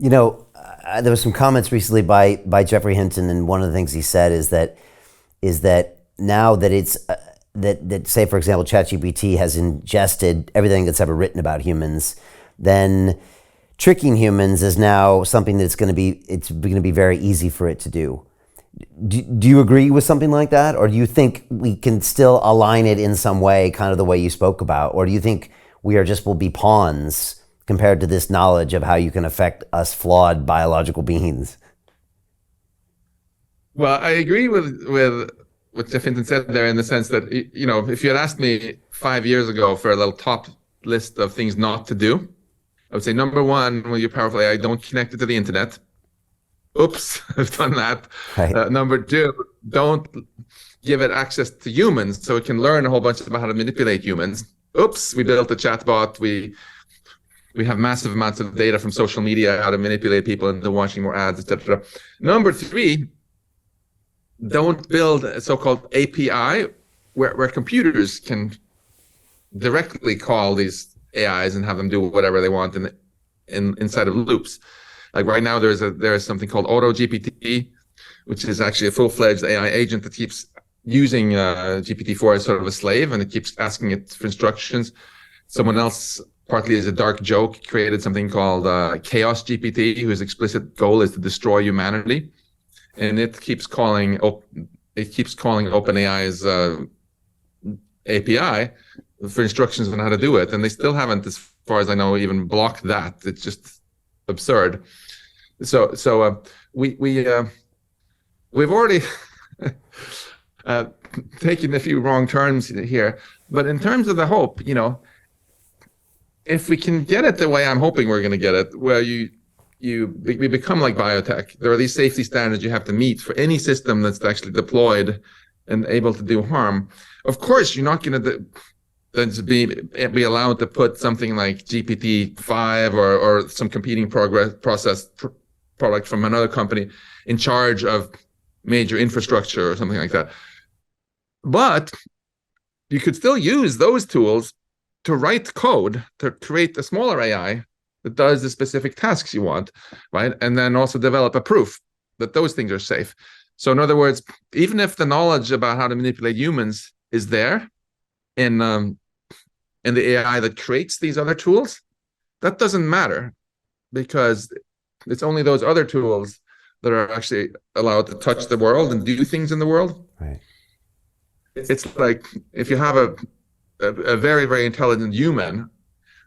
There was some comments recently by Jeffrey Hinton, and one of the things he said is that now that it's that say, for example, ChatGPT has ingested everything that's ever written about humans, then tricking humans is now something that's going to be very easy for it to do. Do you agree with something like that, or do you think we can still align it in some way, kind of the way you spoke about, or do you think we will be pawns compared to this knowledge of how you can affect us flawed biological beings? Well, I agree with what Jeff Hinton said there, in the sense that, if you had asked me 5 years ago for a little top list of things not to do, I would say, number one, when you're powerful AI, don't connect it to the internet. Oops, I've done that. Right. Number two, don't give it access to humans so it can learn a whole bunch about how to manipulate humans. Oops, we built a chatbot. We have massive amounts of data from social media, how to manipulate people into watching more ads, etc. Number three, don't build a so-called API where computers can directly call these AIs and have them do whatever they want inside of loops. Like right now, there's something called AutoGPT, which is actually a full-fledged AI agent that keeps using GPT-4 as sort of a slave, and it keeps asking it for instructions. Someone else, partly as a dark joke, created something called Chaos GPT, whose explicit goal is to destroy humanity, and it keeps calling OpenAI's API for instructions on how to do it, and they still haven't, as far as I know, even blocked that. It's just absurd. So we've already taken a few wrong turns here, but in terms of the hope, if we can get it the way I'm hoping we're going to get it, where we become like biotech, there are these safety standards you have to meet for any system that's actually deployed and able to do harm. Of course, you're not going to be allowed to put something like GPT-5 or some competing product from another company in charge of major infrastructure or something like that. But you could still use those tools to write code to create a smaller AI that does the specific tasks you want, right? And then also develop a proof that those things are safe. So in other words, even if the knowledge about how to manipulate humans is there in the AI that creates these other tools, that doesn't matter, because it's only those other tools that are actually allowed to touch the world and do things in the world. Right. It's like if you have a very, very intelligent human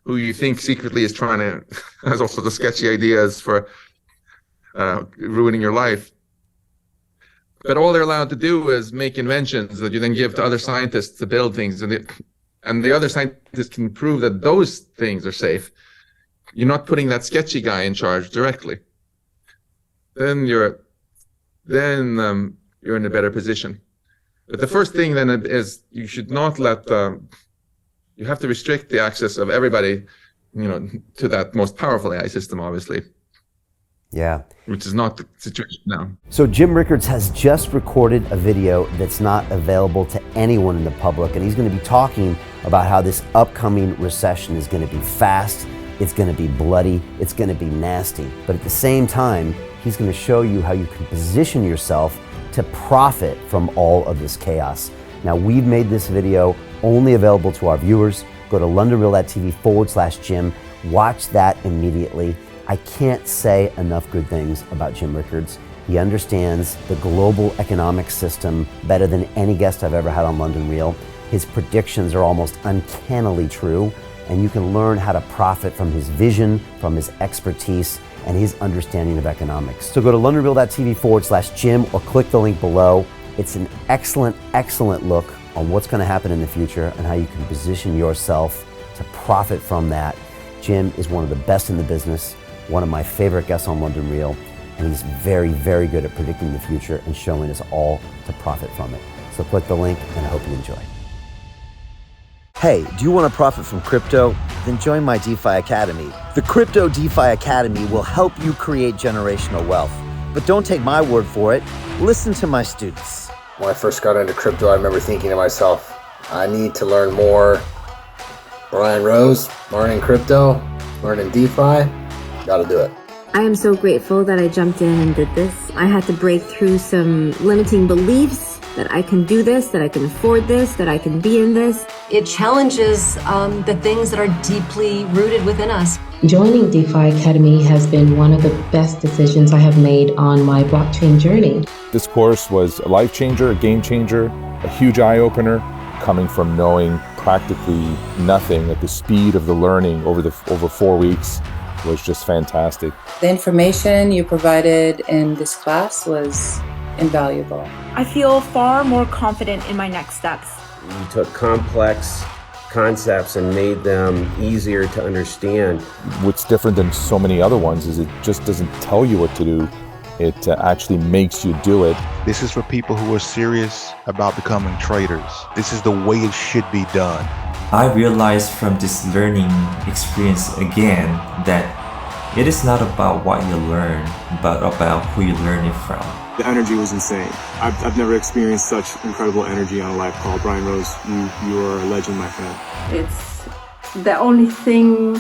who you think secretly is trying to, has also the sketchy ideas for ruining your life. But all they're allowed to do is make inventions that you then give to other scientists to build things, and the other scientists can prove that those things are safe. You're not putting that sketchy guy in charge directly. Then you're in a better position. But the first thing then is you should not let you have to restrict the access of everybody, to that most powerful AI system, obviously. Yeah. Which is not the situation now. So Jim Rickards has just recorded a video that's not available to anyone in the public, and he's going to be talking about how this upcoming recession is going to be fast, it's going to be bloody, it's going to be nasty. But at the same time, he's going to show you how you can position yourself to profit from all of this chaos. Now, we've made this video only available to our viewers. Go to londonreal.tv/Jim. Watch that immediately. I can't say enough good things about Jim Rickards. He understands the global economic system better than any guest I've ever had on London Real. His predictions are almost uncannily true, and you can learn how to profit from his vision, from his expertise, and his understanding of economics. So go to londonreal.tv/Jim or click the link below. It's an excellent, excellent look on what's going to happen in the future and how you can position yourself to profit from that. Jim is one of the best in the business, one of my favorite guests on London Real, and he's very, very good at predicting the future and showing us all to profit from it. So click the link, and I hope you enjoy. Hey, do you want to profit from crypto? Then join my DeFi Academy. The Crypto DeFi Academy will help you create generational wealth. But don't take my word for it. Listen to my students. When I first got into crypto, I remember thinking to myself, I need to learn more. Brian Rose, learning crypto, learning DeFi, got to do it. I am so grateful that I jumped in and did this. I had to break through some limiting beliefs that I can do this, that I can afford this, that I can be in this. It challenges the things that are deeply rooted within us. Joining DeFi Academy has been one of the best decisions I have made on my blockchain journey. This course was a life changer, a game changer, a huge eye-opener, coming from knowing practically nothing at the speed of the learning over 4 weeks was just fantastic. The information you provided in this class was invaluable. I feel far more confident in my next steps. You took complex concepts and made them easier to understand. What's different than so many other ones is it just doesn't tell you what to do. It actually makes you do it. This is for people who are serious about becoming traders. This is the way it should be done. I realized from this learning experience again that it is not about what you learn, but about who you learn it from. The energy was insane. I've never experienced such incredible energy on a live call. Brian Rose, you are a legend, my friend. It's the only thing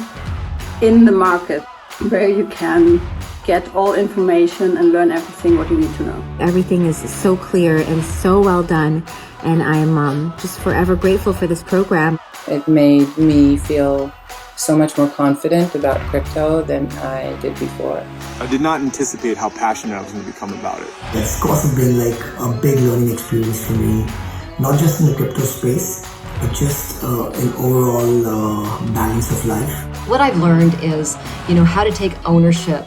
in the market where you can get all information and learn everything what you need to know. Everything is so clear and so well done, and I'm just forever grateful for this program. It made me feel so much more confident about crypto than I did before. I did not anticipate how passionate I was going to become about it. It's also been like a big learning experience for me, not just in the crypto space, but just in overall balance of life. What I've learned is, how to take ownership,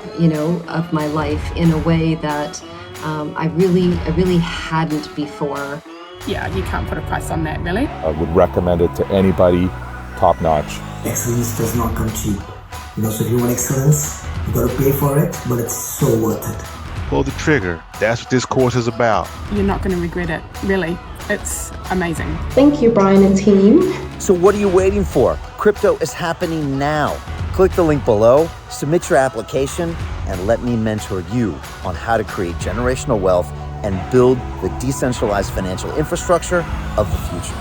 of my life in a way that I really hadn't before. Yeah, you can't put a price on that, really. I would recommend it to anybody, top notch. Excellence does not come cheap. So if you want excellence, you got to pay for it, but it's so worth it. Pull the trigger. That's what this course is about. You're not going to regret it, really. It's amazing. Thank you, Brian and team. So what are you waiting for? Crypto is happening now. Click the link below, submit your application, and let me mentor you on how to create generational wealth and build the decentralized financial infrastructure of the future.